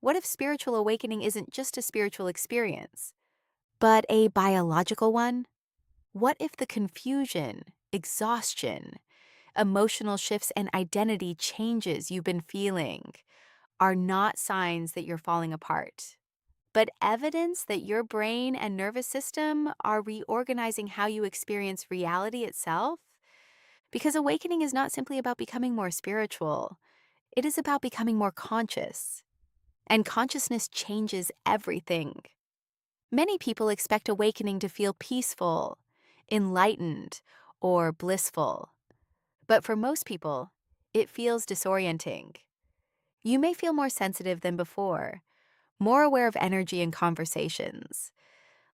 What if spiritual awakening isn't just a spiritual experience, but a biological one? What if the confusion, exhaustion, emotional shifts, and identity changes you've been feeling are not signs that you're falling apart, but evidence that your brain and nervous system are reorganizing how you experience reality itself? Because awakening is not simply about becoming more spiritual, it is about becoming more conscious. And consciousness changes everything. Many people expect awakening to feel peaceful, enlightened, or blissful. But for most people, it feels disorienting. You may feel more sensitive than before, more aware of energy and conversations,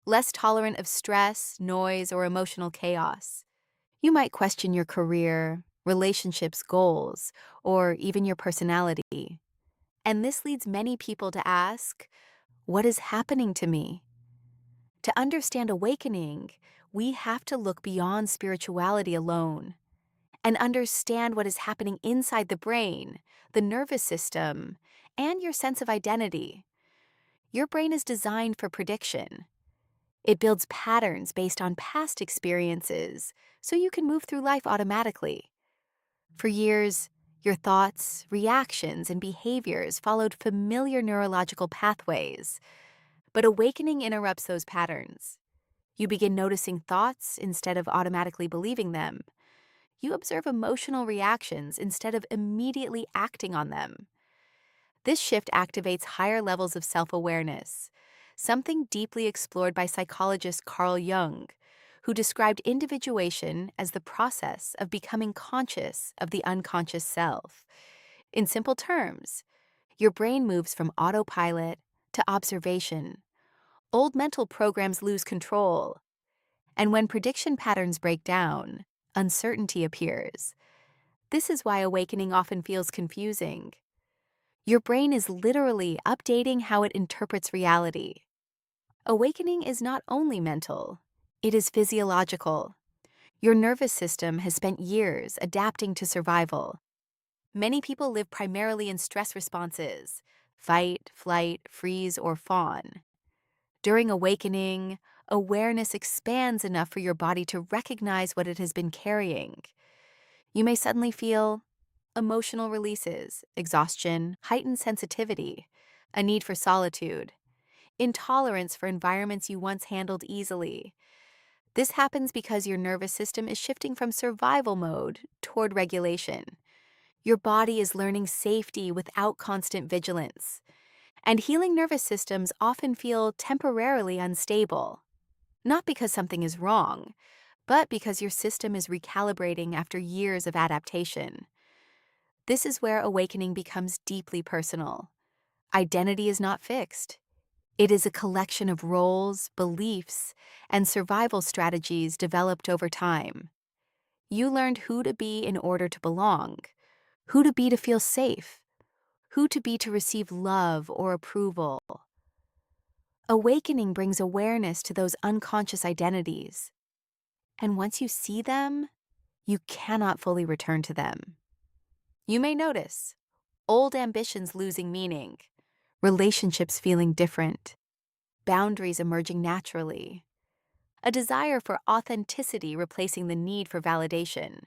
less tolerant of stress, noise, or emotional chaos. You might question your career, relationships, goals, or even your personality. And this leads many people to ask, what is happening to me? To understand awakening, we have to look beyond spirituality alone and understand what is happening inside the brain, the nervous system, and your sense of identity. Your brain is designed for prediction. It builds patterns based on past experiences, so you can move through life automatically. For years, your thoughts, reactions, and behaviors followed familiar neurological pathways, but awakening interrupts those patterns. You begin noticing thoughts instead of automatically believing them. You observe emotional reactions instead of immediately acting on them. This shift activates higher levels of self-awareness, something deeply explored by psychologist Carl Jung, who described individuation as the process of becoming conscious of the unconscious self. In simple terms, your brain moves from autopilot to observation. Old mental programs lose control, and when prediction patterns break down, uncertainty appears. This is why awakening often feels confusing. Your brain is literally updating how it interprets reality. Awakening is not only mental, it is physiological. Your nervous system has spent years adapting to survival. Many people live primarily in stress responses: fight, flight, freeze, or fawn. During awakening, awareness expands enough for your body to recognize what it has been carrying. You may suddenly feel emotional releases, exhaustion, heightened sensitivity, a need for solitude, intolerance for environments you once handled easily. This happens because your nervous system is shifting from survival mode toward regulation. Your body is learning safety without constant vigilance. And healing nervous systems often feel temporarily unstable, not because something is wrong, but because your system is recalibrating after years of adaptation. This is where awakening becomes deeply personal. Identity is not fixed. It is a collection of roles, beliefs, and survival strategies developed over time. You learned who to be in order to belong, who to be to feel safe, who to be to receive love or approval. Awakening brings awareness to those unconscious identities. And once you see them, you cannot fully return to them. You may notice old ambitions losing meaning, relationships feeling different, boundaries emerging naturally, a desire for authenticity replacing the need for validation.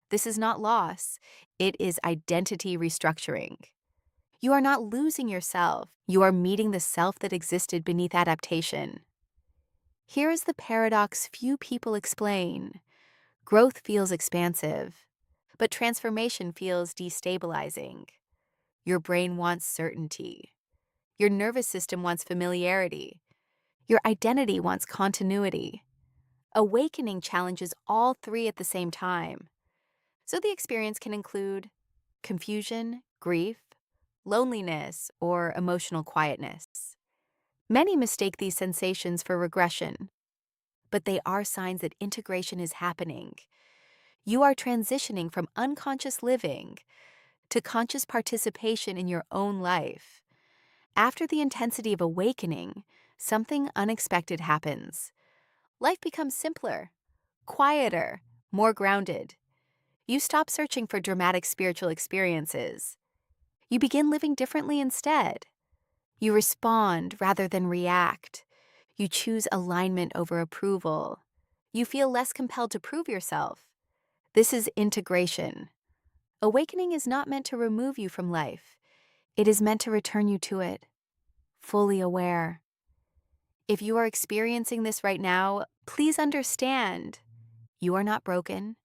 This is not loss, it is identity restructuring. You are not losing yourself, you are meeting the self that existed beneath adaptation. Here is the paradox few people explain. Growth feels expansive, but transformation feels destabilizing. Your brain wants certainty. Your nervous system wants familiarity. Your identity wants continuity. Awakening challenges all three at the same time. So the experience can include confusion, grief, loneliness, or emotional quietness. Many mistake these sensations for regression, but they are signs that integration is happening. You are transitioning from unconscious living to conscious participation in your own life. After the intensity of awakening, something unexpected happens. Life becomes simpler, quieter, more grounded. You stop searching for dramatic spiritual experiences. You begin living differently instead. You respond rather than react. You choose alignment over approval. You feel less compelled to prove yourself. This is integration. Awakening is not meant to remove you from life. It is meant to return you to it, fully aware. If you are experiencing this right now, please understand you are not broken,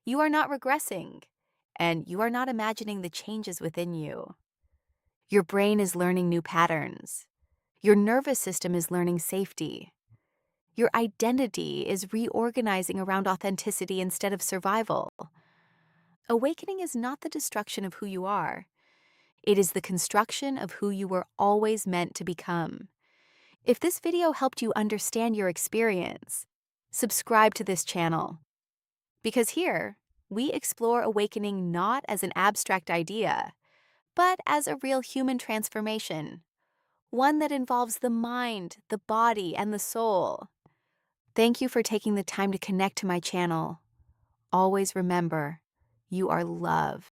you are not regressing, and you are not imagining the changes within you. Your brain is learning new patterns. Your nervous system is learning safety. Your identity is reorganizing around authenticity instead of survival. Awakening is not the destruction of who you are. It is the construction of who you were always meant to become. If this video helped you understand your experience, subscribe to this channel. Because here, we explore awakening not as an abstract idea, but as a real human transformation, one that involves the mind, the body, and the soul. Thank you for taking the time to connect to my channel. Always remember, you are loved.